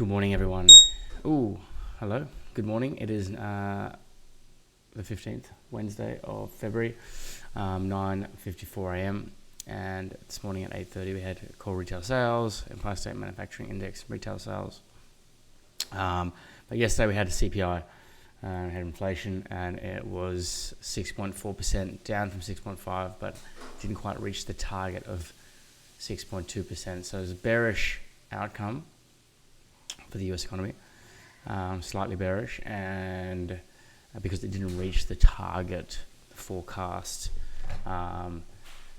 Good morning, everyone. Hello. Good morning. It is the 15th, Wednesday of February, 9:54 a.m. And this morning at 8:30 we had core retail sales, Empire State Manufacturing Index retail sales. But yesterday we had a CPI, we had inflation, and it was 6.4%, down from 6.5, but didn't quite reach the target of 6.2%. So it was a bearish outcome for the US economy, slightly bearish, and because it didn't reach the target forecast.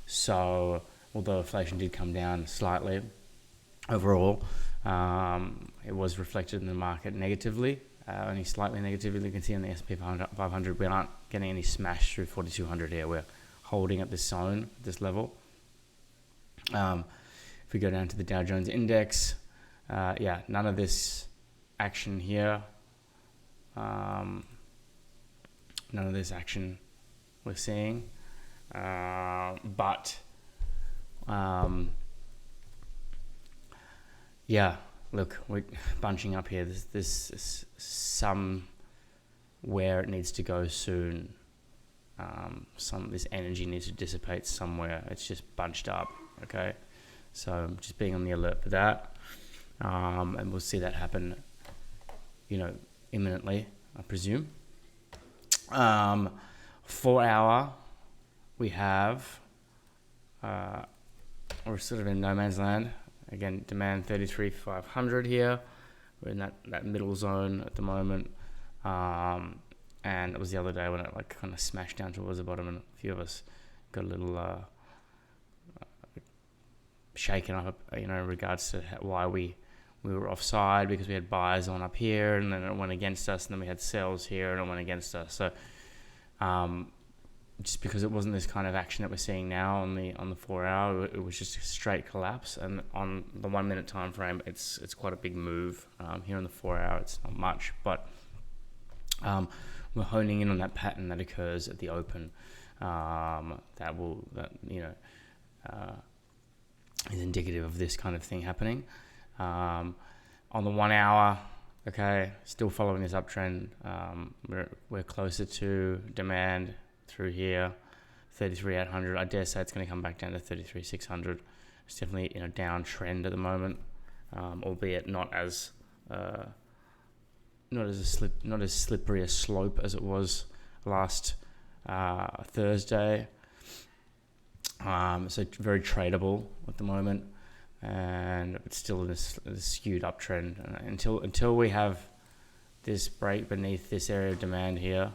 So although inflation did come down slightly overall, it was reflected in the market negatively, only slightly negatively. You can see on the S&P 500 we aren't getting any smash through 4,200 here. We're holding at this zone, this level. If we go down to the Dow Jones Index, none of this action here. None of this action we're seeing. Look, we're bunching up here. This somewhere it needs to go soon. This energy needs to dissipate somewhere. It's just bunched up. Okay, so just being on the alert for that. And we'll see that happen, imminently, I presume. 4 hour, we have, we're sort of in no man's land. Again, demand 33,500 here. We're in that middle zone at the moment. And it was the other day when it kind of smashed down towards the bottom, and a few of us got a little shaken up, in regards to why we were offside, because we had buys on up here, and then it went against us, and then we had sells here, and it went against us. So just because it wasn't this kind of action that we're seeing now on the 4 hour, it was just a straight collapse. And on the 1 minute time frame, it's quite a big move. Here on the 4 hour, it's not much, but we're honing in on that pattern that occurs at the open. Is indicative of this kind of thing happening. On the 1 hour, okay, still following this uptrend. We're closer to demand through here, 33,800. I dare say it's going to come back down to 33,600. It's definitely in a downtrend at the moment, albeit not as slippery a slope as it was last Thursday. So very tradable at the moment, and it's still in this skewed uptrend until we have this break beneath this area of demand here.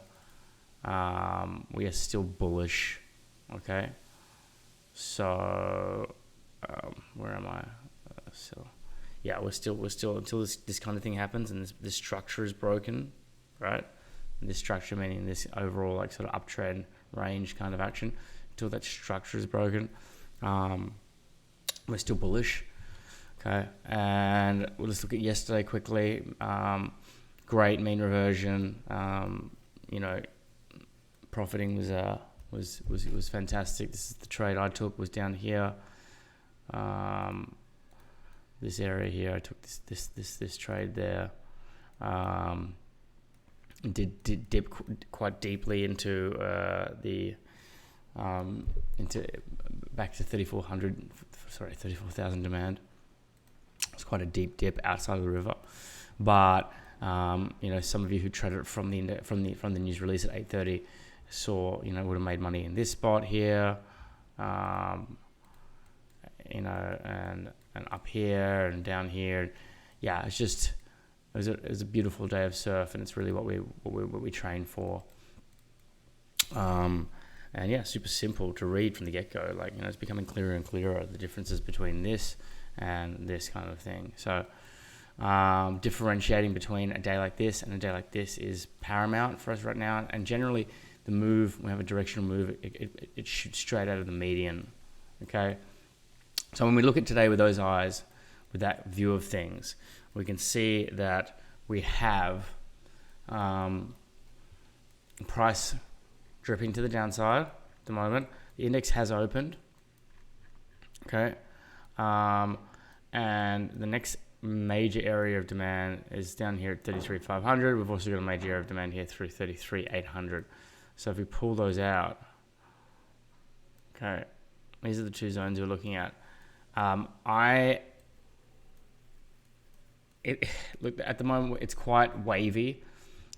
We are still bullish. Okay, so where am I? We're still until this kind of thing happens, and this structure is broken, right? And this structure meaning this overall sort of uptrend range kind of action. Until that structure is broken, we're still bullish. Okay, and we'll just look at yesterday quickly. Great mean reversion. Profiting was fantastic. This is the trade I took, was down here. This area here, I took this trade there. Did dip quite deeply into back to 34,000 demand. It's quite a deep dip outside of the river, but some of you who traded it from the news release at 8:30 saw would have made money in this spot here, and up here and down here. Yeah, it was a beautiful day of surf, and it's really what we train for. And super simple to read from the get-go. It's becoming clearer and clearer, the differences between this and this kind of thing. So differentiating between a day like this and a day like this is paramount for us right now. And generally, the move, we have a directional move, it shoots straight out of the median. Okay? So when we look at today with those eyes, with that view of things, we can see that we have price dripping to the downside at the moment. The index has opened. Okay. And the next major area of demand is down here at 33,500. We've also got a major area of demand here through 33,800. So if we pull those out, okay, these are the two zones we're looking at. Look, at the moment it's quite wavy.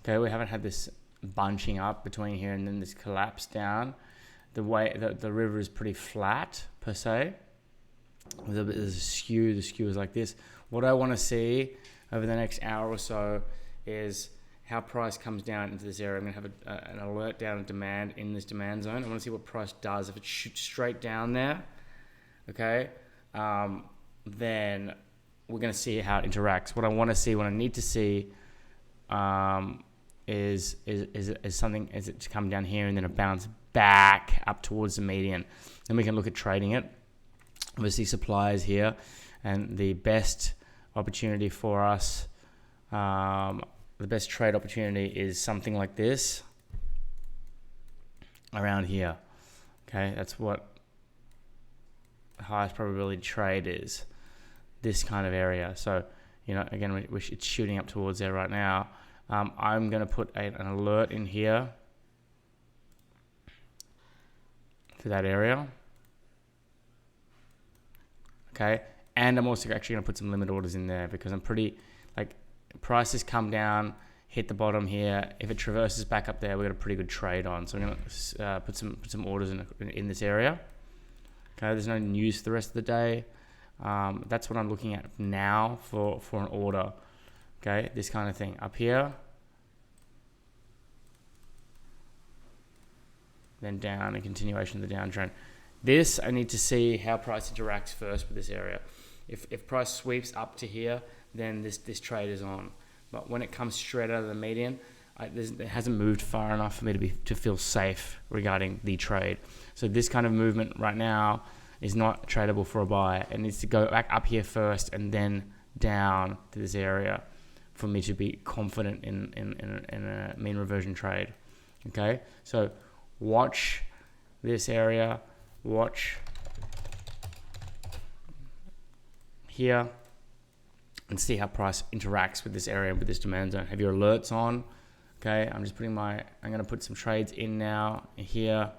Okay, we haven't had this bunching up between here and then this collapse down. The river is pretty flat per se. There's a skew. The skew is like this. What I want to see over the next hour or so is how price comes down into this area. I'm going to have an alert down of demand in this demand zone. I want to see what price does. If it shoots straight down there, okay, then we're going to see how it interacts. What I want to see, what I need to see, is something, is it to come down here and then it bounce back up towards the median. Then we can look at trading it. Obviously, supply is here, and the best opportunity for us, the best trade opportunity is something like this around here. Okay, that's what the highest probability trade is, this kind of area. So, you know, again, it's shooting up towards there right now. I'm going to put an alert in here for that area. Okay, and I'm also actually going to put some limit orders in there because I'm pretty, like, prices come down, hit the bottom here. If it traverses back up there, we've got a pretty good trade on. So I'm going to put some orders in this area. Okay, there's no news for the rest of the day. That's what I'm looking at now for an order. Okay, this kind of thing up here, then down, a continuation of the downtrend. This, I need to see how price interacts first with this area. If price sweeps up to here, then this trade is on. But when it comes straight out of the median, it hasn't moved far enough for me to feel safe regarding the trade. So this kind of movement right now is not tradable for a buy. It needs to go back up here first and then down to this area for me to be confident in a mean reversion trade. Okay, so watch this area. Watch here and see how price interacts with this area, with this demand zone. Have your alerts on. Okay, I'm going to put some trades in now here.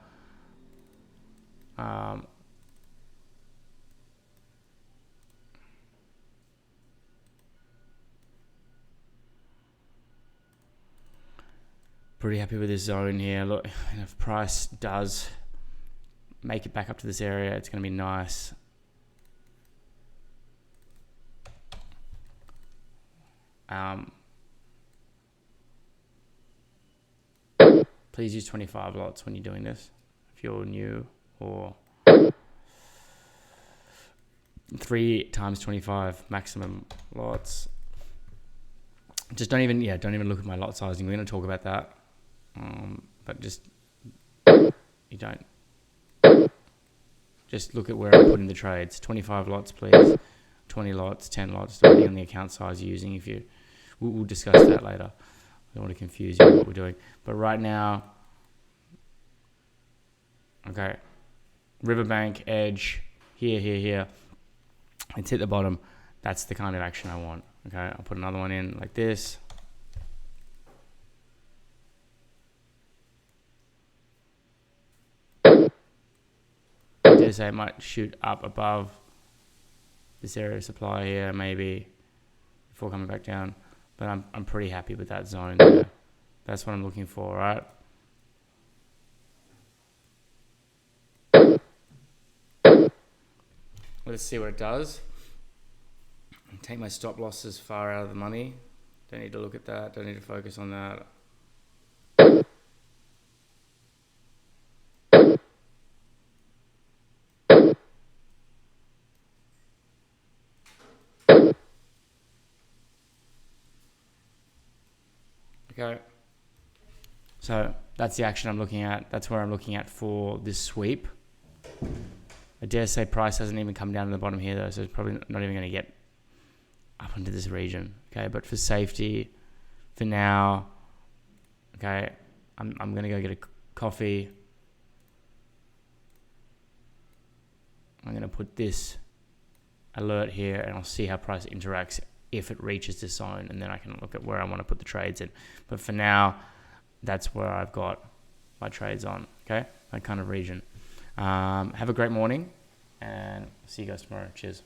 Pretty happy with this zone here. Look, if price does make it back up to this area, it's going to be nice. Please use 25 lots when you're doing this, if you're new, or 3 times 25 maximum lots. Just don't even look at my lot sizing. We're going to talk about that, but just you don't. Just look at where I'm putting the trades. 25 lots, please. 20 lots, 10 lots, depending on the account size you're using. We'll discuss that later. I don't want to confuse you with what we're doing. But right now, okay, riverbank, edge, here. It's hit the bottom. That's the kind of action I want. Okay, I'll put another one in like this. I dare say it might shoot up above this area of supply here, maybe, before coming back down. But I'm pretty happy with that zone there. That's what I'm looking for, right? Let's see what it does. Take my stop losses far out of the money. Don't need to look at that. Don't need to focus on that. Okay. So that's the action I'm looking at. That's where I'm looking at for this sweep. I dare say price hasn't even come down to the bottom here though, so it's probably not even going to get up into this region. Okay, but for safety, for now, okay, I'm going to go get a coffee. I'm going to put this alert here and I'll see how price interacts if it reaches this zone, and then I can look at where I want to put the trades in. But for now, that's where I've got my trades on, okay? That kind of region. Have a great morning, and see you guys tomorrow. Cheers.